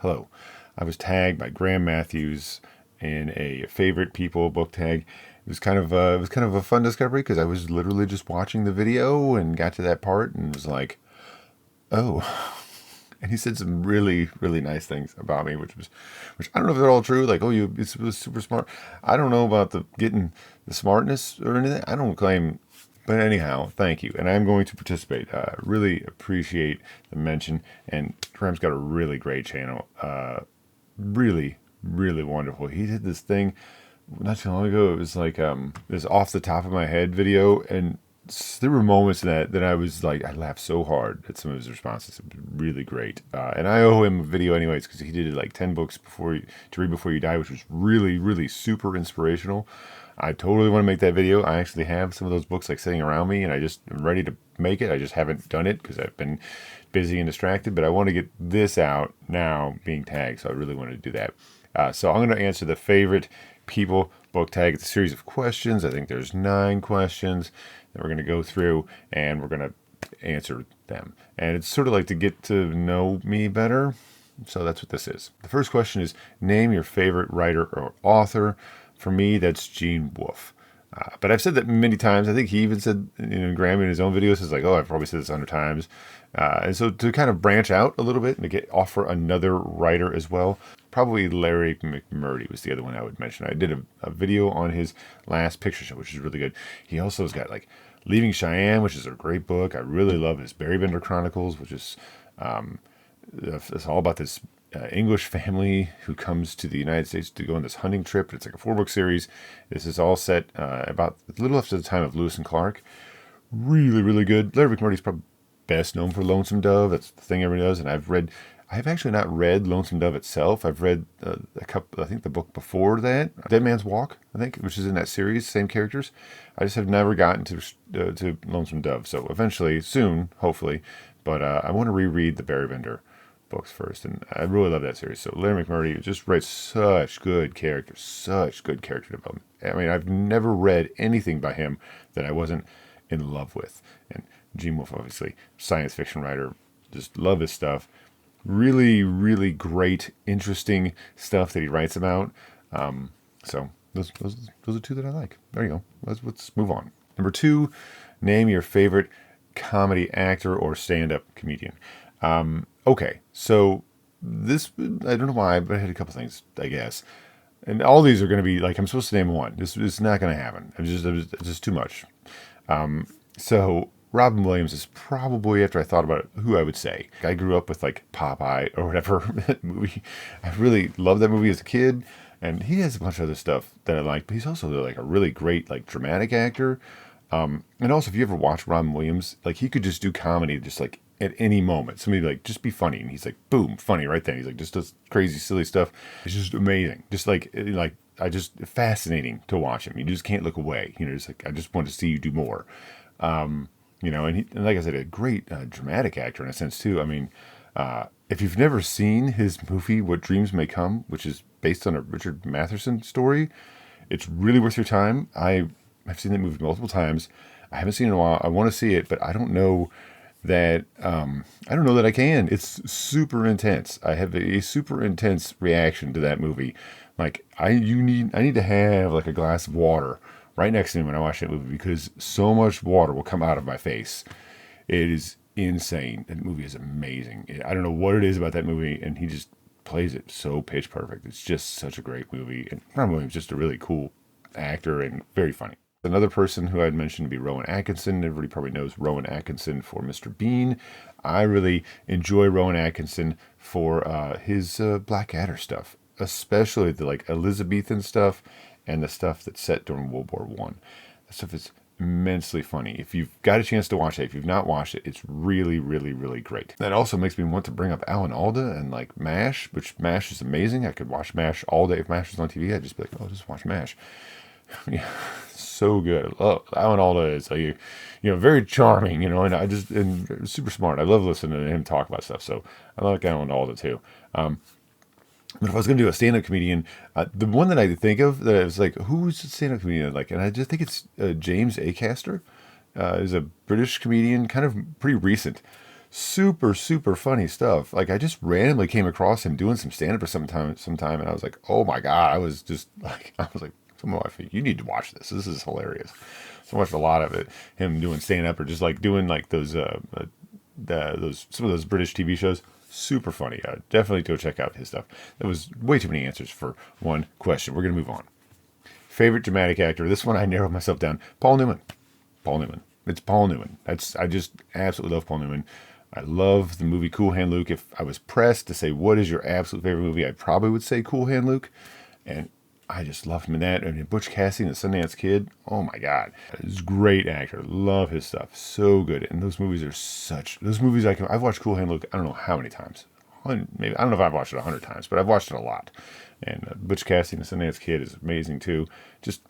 Hello. I was tagged by Graham Matthews in a favorite people book tag. It was kind of a fun discovery because I was literally just watching the video and got to that part and was like, oh. And he said some really, really nice things about me, which I don't know if they're all true. Like, oh, it was super smart. I don't know about the getting the smartness or anything. I don't claim, but anyhow, thank you. And I'm going to participate. Really appreciate the mention. And Graham's got a really great channel. Really, really wonderful. He did this thing not too long ago. It was like this off the top of my head video, and there were moments in that I was like, I laughed so hard at some of his responses. It was really great, and I owe him a video anyways because he did like 10 books to read before you die, which was really, really super inspirational. I totally want to make that video. I actually have some of those books like sitting around me, and I just am ready to make it. I just haven't done it because I've been busy and distracted. But I want to get this out now, being tagged. So I really wanted to do that. So I'm going to answer the favorite people book tag. It's a series of questions. I think there's 9 questions that we're going to go through, and we're going to answer them. And it's sort of like to get to know me better. So that's what this is. The first question is, name your favorite writer or author. For me, that's Gene Wolfe. But I've said that many times. I think he even said, Graham in his own videos, is like, oh, I've probably said this 100 times. And so to kind of branch out a little bit and to offer another writer as well, probably Larry McMurtry was the other one I would mention. I did a video on his last picture show, which is really good. He also has got like Leaving Cheyenne, which is a great book. I really love his Berrybender Chronicles, which is it's all about this English family who comes to the United States to go on this hunting trip. It's like a 4-book series. This is all set about a little after the time of Lewis and Clark. Really, really good. Larry McMurtry's probably best known for Lonesome Dove. That's the thing everybody does. And I've actually not read Lonesome Dove itself. I've read a couple, I think the book before that, Dead Man's Walk, I think, which is in that series, same characters. I just have never gotten to Lonesome Dove. So eventually, soon, hopefully. But I want to reread the Berrybender books first, and I really love that series. So Larry McMurtry just writes such good character development. I mean, I've never read anything by him that I wasn't in love with. And Gene Wolfe, obviously, science fiction writer, just love his stuff. Really, really great, interesting stuff that he writes about. So those are 2 that I like. There you go. Let's move on. Number 2, name your favorite comedy actor or stand-up comedian. Okay, so this, I don't know why, but I had a couple things, I guess. And all these are going to be, like, I'm supposed to name one. This is not going to happen. It's just too much. So Robin Williams is probably, after I thought about it, who I would say. I grew up with, like, Popeye or whatever that movie. I really loved that movie as a kid. And he has a bunch of other stuff that I like, but he's also, like, a really great, like, dramatic actor. And also, if you ever watch Robin Williams, like, he could just do comedy just, like, at any moment. Somebody like, just be funny. And he's like, boom, funny right then. He's like, just does crazy, silly stuff. It's just amazing. Just like fascinating to watch him. You just can't look away. Just like, I just want to see you do more. And like I said, a great dramatic actor in a sense too. I mean, if you've never seen his movie, What Dreams May Come, which is based on a Richard Matheson story, it's really worth your time. I've seen that movie multiple times. I haven't seen it in a while. I want to see it, but I don't know that I can. It's super intense. I have a super intense reaction to that movie. Like I need to have like a glass of water right next to me when I watch that movie because so much water will come out of my face. It is insane. That movie is amazing. I don't know what it is about that movie, and he just plays it so pitch perfect. It's just such a great movie. And Robin Williams is just a really cool actor and very funny. Another person who I'd mentioned would be Rowan Atkinson. Everybody probably knows Rowan Atkinson for Mr. Bean. I really enjoy Rowan Atkinson for his Blackadder stuff, especially the like Elizabethan stuff and the stuff that's set during World War One. That stuff is immensely funny. If you've got a chance to watch it, if you've not watched it, it's really, really, really great. That also makes me want to bring up Alan Alda and like MASH, which MASH is amazing. I could watch MASH all day. If MASH was on TV, I'd just be like, oh, just watch MASH. Yeah, so good. Alan Alda is very charming, and super smart. I love listening to him talk about stuff. So I like Alan Alda too. But if I was going to do a stand-up comedian, the one that I think of that is like, who's a stand-up comedian I like? And I just think it's James Acaster. Is a British comedian, kind of pretty recent. Super, super funny stuff. Like I just randomly came across him doing some stand up or sometime, and I was like, oh my god! I was like, to my wife, you need to watch this. This is hilarious. So I watched a lot of it, him doing stand up or just like doing like those some of those British TV shows. Super funny. Definitely go check out his stuff. That was way too many answers for one question. We're gonna move on. Favorite dramatic actor. This one I narrowed myself down. Paul Newman. Paul Newman. It's Paul Newman. I just absolutely love Paul Newman. I love the movie Cool Hand Luke. If I was pressed to say what is your absolute favorite movie, I probably would say Cool Hand Luke. And I just love him in that. And Butch Cassidy and the Sundance Kid. Oh my God. He's a great actor. Love his stuff. So good. And those movies those movies I've watched Cool Hand Luke, I don't know how many times. Maybe, I don't know if I've watched it 100 times, but I've watched it a lot. And Butch Cassidy and the Sundance Kid is amazing too. Just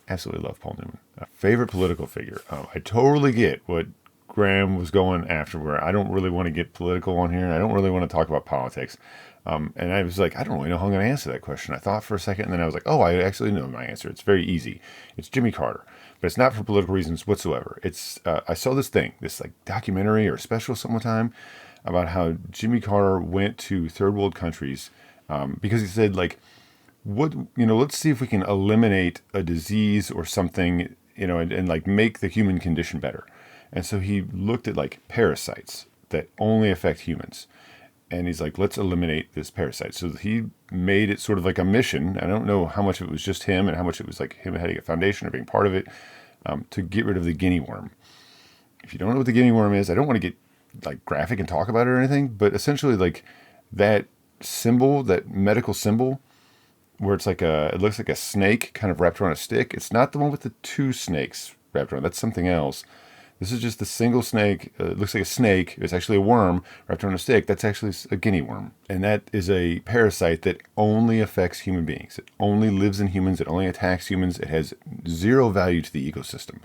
absolutely love Paul Newman. Favorite political figure. I totally get what Graham was going after, where I don't really want to get political on here, and I don't really want to talk about politics. And I was like, I don't really know how I'm going to answer that question. I thought for a second, and then I was like, oh, I actually know my answer. It's very easy. It's Jimmy Carter, but it's not for political reasons whatsoever. It's I saw this like documentary or special sometime about how Jimmy Carter went to third world countries because he said like, let's see if we can eliminate a disease or something, and like make the human condition better. And so he looked at like parasites that only affect humans. And he's like, let's eliminate this parasite. So he made it sort of like a mission. I don't know how much of it was just him and how much it was like him having a foundation or being part of it, to get rid of the guinea worm. If you don't know what the guinea worm is, I don't want to get like graphic and talk about it or anything, but essentially like that symbol, that medical symbol, where it's like it looks like a snake kind of wrapped around a stick. It's not the one with the two snakes wrapped around. That's something else. This is just the single snake. It looks like a snake. It's actually a worm wrapped around a stick. That's actually a guinea worm. And that is a parasite that only affects human beings. It only lives in humans. It only attacks humans. It has zero value to the ecosystem.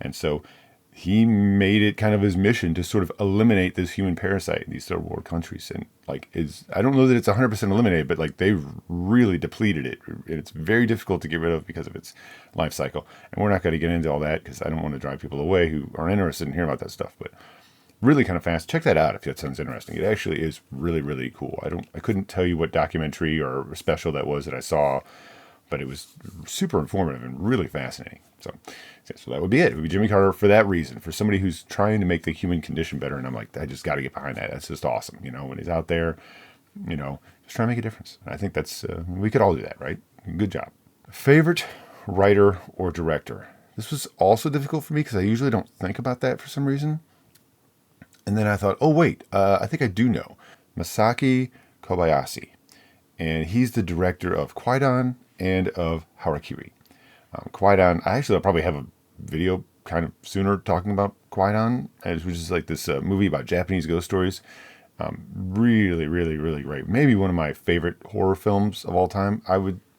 And so he made it kind of his mission to sort of eliminate this human parasite in these third world countries. And like, I don't know that it's 100% eliminated, but like they've really depleted it. It's very difficult to get rid of because of its life cycle. And we're not going to get into all that because I don't want to drive people away who are interested in hearing about that stuff. But really kind of fast. Check that out if that sounds interesting. It actually is really, really cool. I couldn't tell you what documentary or special that was that I saw, but it was super informative and really fascinating. So that would be it. It would be Jimmy Carter for that reason, for somebody who's trying to make the human condition better. And I'm like, I just got to get behind that. That's just awesome. When he's out there, just trying to make a difference. And I think that's, we could all do that, right? Good job. Favorite writer or director. This was also difficult for me because I usually don't think about that for some reason. And then I thought, oh, wait, I think I do know. Masaki Kobayashi. And he's the director of Kwaidan and of Harakiri. Kwaidan, I'll probably have a video kind of sooner talking about Kwaidan, which is like this movie about Japanese ghost stories. Really, really, really great. Maybe one of my favorite horror films of all time.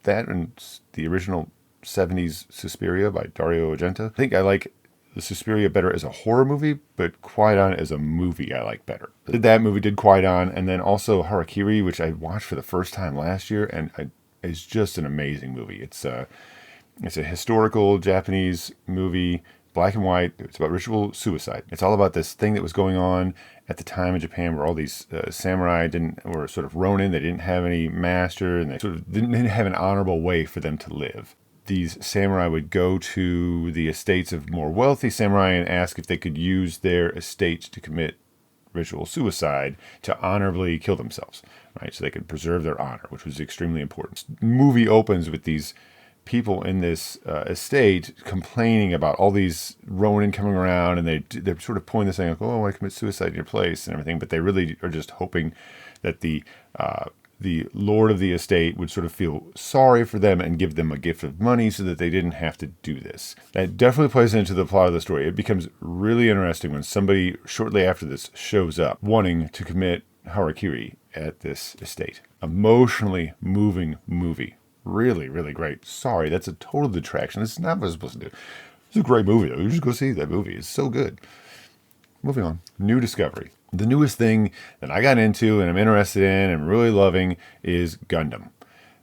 That and the original 70s Suspiria by Dario Argento. I think I like the Suspiria better as a horror movie, but Kwaidan as a movie I like better. Did that movie, did Kwaidan, and then also Harakiri, which I watched for the first time last year, and it's just an amazing movie. It's a historical Japanese movie, black and white. It's about ritual suicide. It's all about this thing that was going on at the time in Japan where all these samurai were sort of ronin. They didn't have any master, and they sort of didn't have an honorable way for them to live. These samurai would go to the estates of more wealthy samurai and ask if they could use their estates to commit ritual suicide to honorably kill themselves, right? So they could preserve their honor, which was extremely important. The movie opens with these people in this estate complaining about all these ronin coming around, and they're sort of pulling this thing like, oh, I want to commit suicide in your place and everything, but they really are just hoping that the lord of the estate would sort of feel sorry for them and give them a gift of money so that they didn't have to do this. That definitely plays into the plot of the story. It becomes really interesting when somebody shortly after this shows up wanting to commit harakiri at this estate. Emotionally moving movie. Really, really great. Sorry, that's a total detraction. This is not what I was supposed to do. It's a great movie, though. You should go see that movie. It's so good. Moving on. New discovery. The newest thing that I got into and I'm interested in and really loving is Gundam,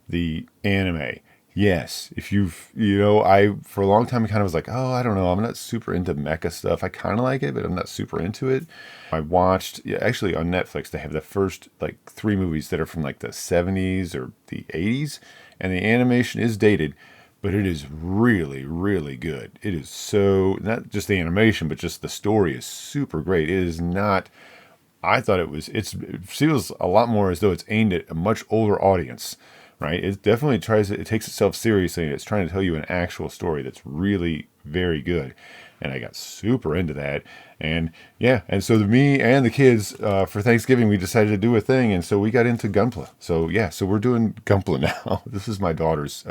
the anime. Yes, if I for a long time kind of was like, oh, I don't know, I'm not super into mecha stuff. I kind of like it, but I'm not super into it. I watched, yeah, actually on Netflix, they have the first like three movies that are from like the 70s or the 80s, and the animation is dated, but it is really, really good. It is so, not just the animation, but just the story is super great. It is not, I thought it feels a lot more as though it's aimed at a much older audience, right? It definitely it takes itself seriously, and it's trying to tell you an actual story that's really very good. And I got super into that. And yeah, and so me and the kids, for Thanksgiving, we decided to do a thing. And so we got into Gunpla. So yeah, so we're doing Gunpla now. This is my daughter's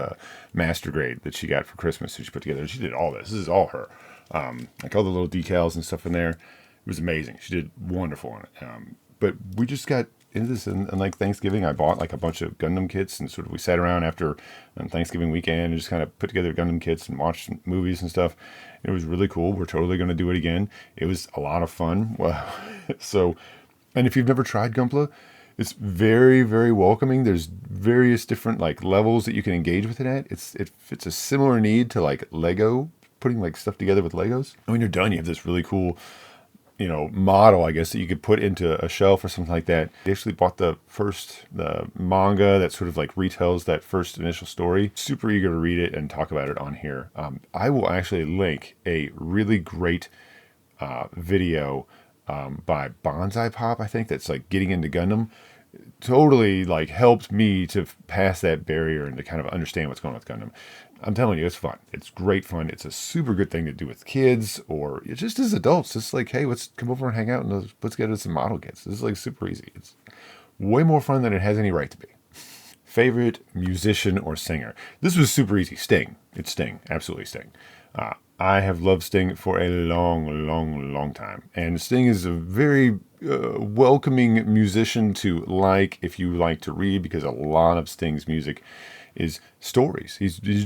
master grade that she got for Christmas. So she put together, she did all this. This is all her. Like all the little decals and stuff in there. It was amazing. She did wonderful on it. But we just got into this, and like Thanksgiving, I bought like a bunch of Gundam kits, and sort of we sat around after Thanksgiving weekend and just kind of put together Gundam kits and watched movies and stuff. It was really cool. We're totally going to do it again. It was a lot of fun. Wow. So, and if you've never tried Gunpla, it's very, very welcoming. There's various different like levels that you can engage with it at. It fits a similar need to like Lego, putting like stuff together with Legos. And when you're done, you have this really cool model, I guess, that you could put into a shelf or something like that. I actually bought the manga that sort of like retells that first initial story. Super eager to read it and talk about it on here. I will actually link a really great video by Bonsai Pop, I think, that's like getting into Gundam. Totally like helped me to pass that barrier and to kind of understand what's going on with Gundam. I'm telling you, it's fun. It's great fun. It's a super good thing to do with kids or just as adults. It's like, hey, let's come over and hang out and let's get into some model kits. This is like super easy. It's way more fun than it has any right to be. Favorite musician or singer? This was super easy. Sting. It's Sting. Absolutely Sting. I have loved Sting for a long, long, long time. And Sting is a very welcoming musician to like if you like to read, because a lot of Sting's music is stories.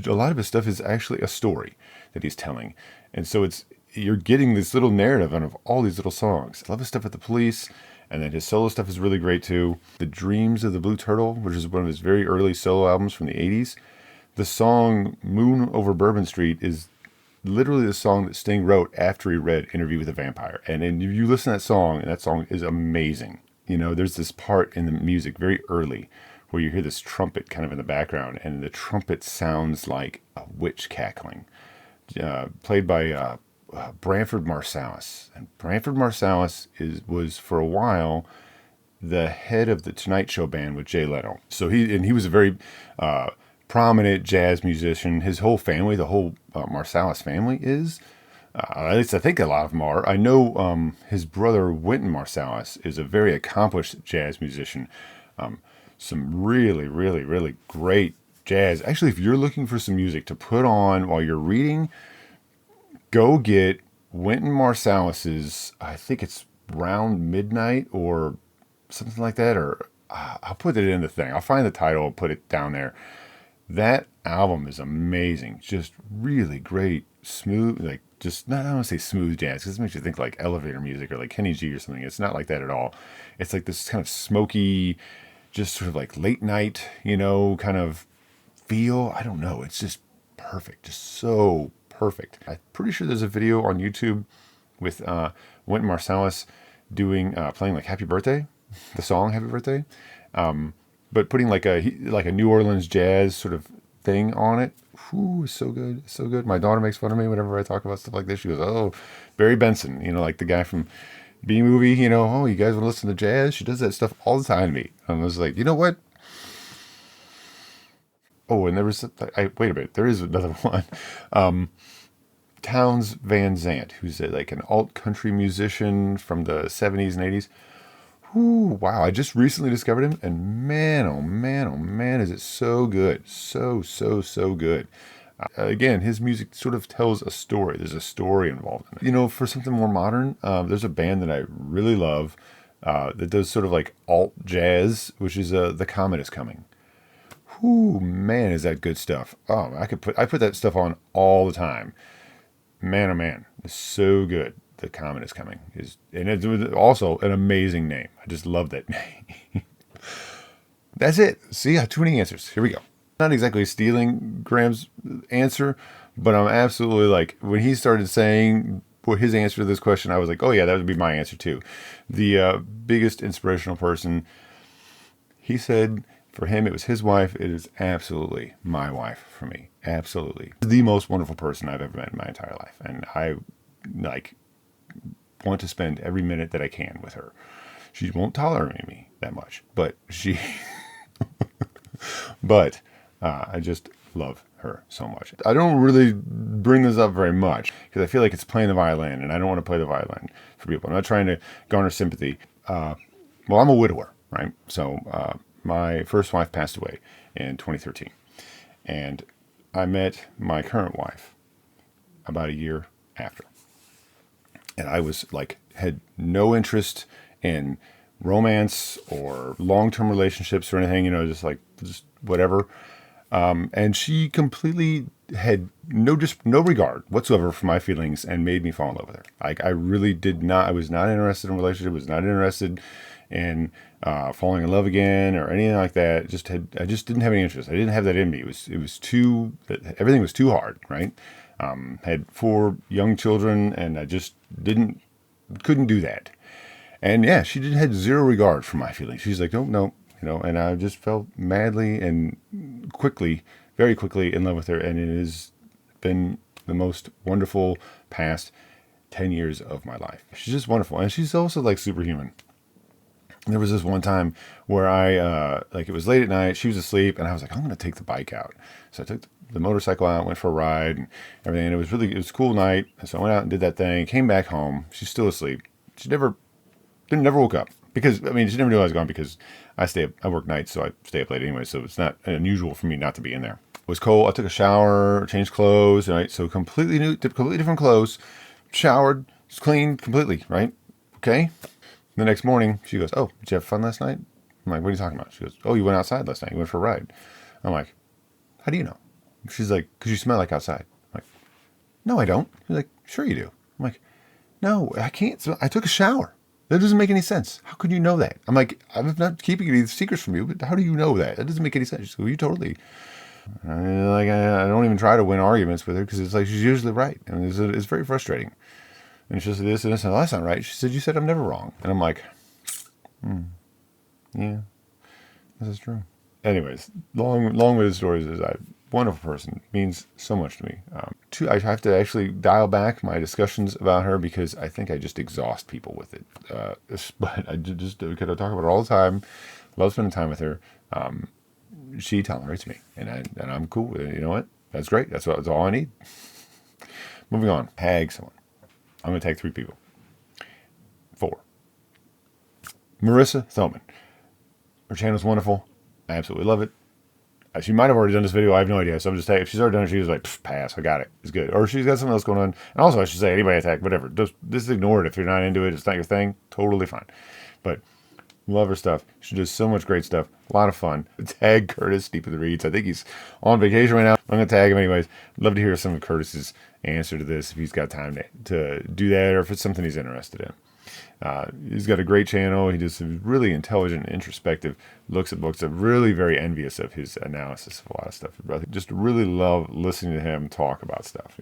A lot of his stuff is actually a story that he's telling. And so you're getting this little narrative out of all these little songs. I love his stuff with the Police. And then his solo stuff is really great too. The Dreams of the Blue Turtle, which is one of his very early solo albums from the 80s. The song Moon Over Bourbon Street is literally the song that Sting wrote after he read Interview with a Vampire. And then you listen to that song, and that song is amazing. There's this part in the music very early where you hear this trumpet kind of in the background, and the trumpet sounds like a witch cackling, played by Branford Marsalis. And Branford Marsalis was for a while the head of the Tonight Show band with Jay Leno. So he was a very prominent jazz musician. His whole family, the whole Marsalis family is. At least I think a lot of them are. I know his brother Wynton Marsalis is a very accomplished jazz musician. Some really, really, really great jazz. Actually, if you're looking for some music to put on while you're reading, go get Wynton Marsalis's, I think it's Round Midnight or something like that, or I'll put it in the thing. I'll find the title and put it down there. That album is amazing. Just really great, smooth, like just, not, I don't want to say smooth jazz, because it makes you think like elevator music or like Kenny G or something. It's not like that at all. It's like this kind of smoky, just sort of like late night, kind of feel. I don't know. It's just perfect. Just so perfect. I'm pretty sure there's a video on YouTube with Wynton Marsalis playing like Happy Birthday, the song Happy Birthday, but putting like a New Orleans jazz sort of thing on it. Ooh, so good, so good. My daughter makes fun of me whenever I talk about stuff like this. She goes, "Oh, Barry Benson, like the guy from B Movie, oh, you guys want to listen to jazz?" She does that stuff all the time to me. And I was like, you know what? Oh, and there was, wait a minute, there is another one. Townes Van Zandt, who's like an alt country musician from the 70s and 80s. Ooh, wow, I just recently discovered him, and man, oh man, oh man, is it so good. So, so, so good. Again, his music sort of tells a story. There's a story involved in it. For something more modern, there's a band that I really love that does sort of like alt jazz, which is The Comet is Coming. Ooh, man, is that good stuff. Oh, I put that stuff on all the time. Man, oh man, it's so good. The Comet is Coming and it's also an amazing name. I just love that name. That's it. See, I have too many answers. Here we go. Not exactly stealing Graham's answer, but I'm absolutely like, when he started saying what his answer to this question, I was like, oh yeah, that would be my answer too. The biggest inspirational person, he said for him, it was his wife. It is absolutely my wife for me. Absolutely. The most wonderful person I've ever met in my entire life. And I like want to spend every minute that I can with her. She won't tolerate me that much, but but I just love her so much. I don't really bring this up very much because I feel like it's playing the violin, and I don't want to play the violin for people. I'm not trying to garner sympathy. Well, I'm a widower, right? So my first wife passed away in 2013, and I met my current wife about a year after. And I was like, had no interest in romance or long-term relationships or anything, just whatever. And she completely had no regard whatsoever for my feelings and made me fall in love with her. Like, I really did not, I was not interested in a relationship, was not interested in falling in love again or anything like that. I just didn't have any interest. I didn't have that in me. It was too, everything was too hard, right? Had 4 young children, and I just couldn't do that. And yeah, she had zero regard for my feelings. She's like, no, and I just fell madly and very quickly in love with her. And it has been the most wonderful past 10 years of my life. She's just wonderful. And she's also like superhuman. There was this one time where it was late at night, she was asleep, and I was like, I'm going to take the bike out. So I took the motorcycle out, went for a ride and everything. And it was a cool night. So I went out and did that thing, came back home. She's still asleep. She never woke up because, she never knew I was gone because I work nights, so I stay up late anyway. So it's not unusual for me not to be in there. It was cold. I took a shower, changed clothes, right? So completely different clothes, showered, it's clean completely, right? Okay. The next morning, she goes, oh, did you have fun last night? I'm like, what are you talking about? She goes, oh, you went outside last night. You went for a ride. I'm like, how do you know? She's like, because you smell like outside. I'm like, no, I don't. She's like, sure you do. I'm like, no, I can't. I took a shower. That doesn't make any sense. How could you know that? I'm like, I'm not keeping any secrets from you, but how do you know that? That doesn't make any sense. She's like, well, you totally. I don't even try to win arguments with her because it's like she's usually right. And it's very frustrating. And she's like, this and this, and that's not right. She said, you said I'm never wrong. And I'm like, yeah, this is true. Anyways, long with the stories is a wonderful person, means so much to me. I have to actually dial back my discussions about her because I think I just exhaust people with it. But I just kind of talk about her all the time. Love spending time with her. She tolerates me, and I'm cool with it. You know what? That's great. That's all I need. Moving on. Tag someone. I'm going to tag 3 people. 4. Marisa Thoman. Her channel's wonderful. I absolutely love it. She might have already done this video. I have no idea. So I'm just tagging. If she's already done it, she was like, pass. I got it. It's good. Or she's got something else going on. And also, I should say, anybody attack, whatever. Just ignore it. If you're not into it, it's not your thing. Totally fine. But love her stuff. She does so much great stuff. A lot of fun. Tag Curtis, Deep in the Reads. I think he's on vacation right now. I'm going to tag him anyways. Love to hear some of Curtis's answer to this if he's got time to do that or if it's something he's interested in. He's got a great channel. He does really intelligent, introspective looks at books. I'm really very envious of his analysis of a lot of stuff. I just really love listening to him talk about stuff.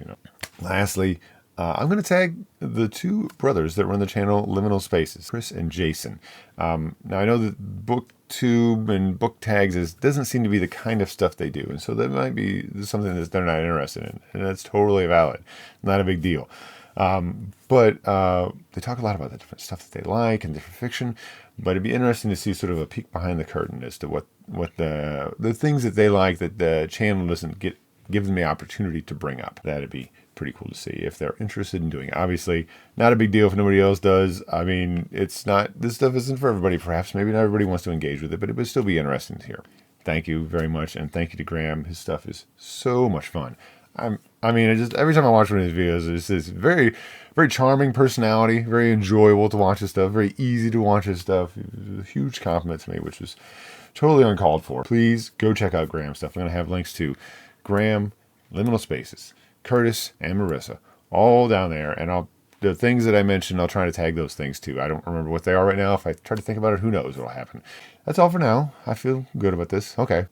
Lastly, I'm going to tag the 2 brothers that run the channel Liminal Spaces, Chris and Jason. Now, I know that booktube and book tags doesn't seem to be the kind of stuff they do, and so that might be something that they're not interested in, and that's totally valid. Not a big deal. But they talk a lot about the different stuff that they like and different fiction, but it'd be interesting to see sort of a peek behind the curtain as to what the things that they like that the channel doesn't give them the opportunity to bring up. That'd be pretty cool to see if they're interested in doing it. Obviously, not a big deal if nobody else does. This stuff isn't for everybody. Perhaps maybe not everybody wants to engage with it, but it would still be interesting to hear. Thank you very much, and thank you to Graham. His stuff is so much fun. Every time I watch one of his videos, it's this very, very charming personality, very enjoyable to watch his stuff, very easy to watch his stuff. It was a huge compliment to me, which was totally uncalled for. Please go check out Graham's stuff. I'm going to have links to Graham, Liminal Spaces, Curtis, and Marisa, all down there. And the things that I mentioned, I'll try to tag those things too. I don't remember what they are right now. If I try to think about it, who knows what'll happen. That's all for now. I feel good about this. Okay.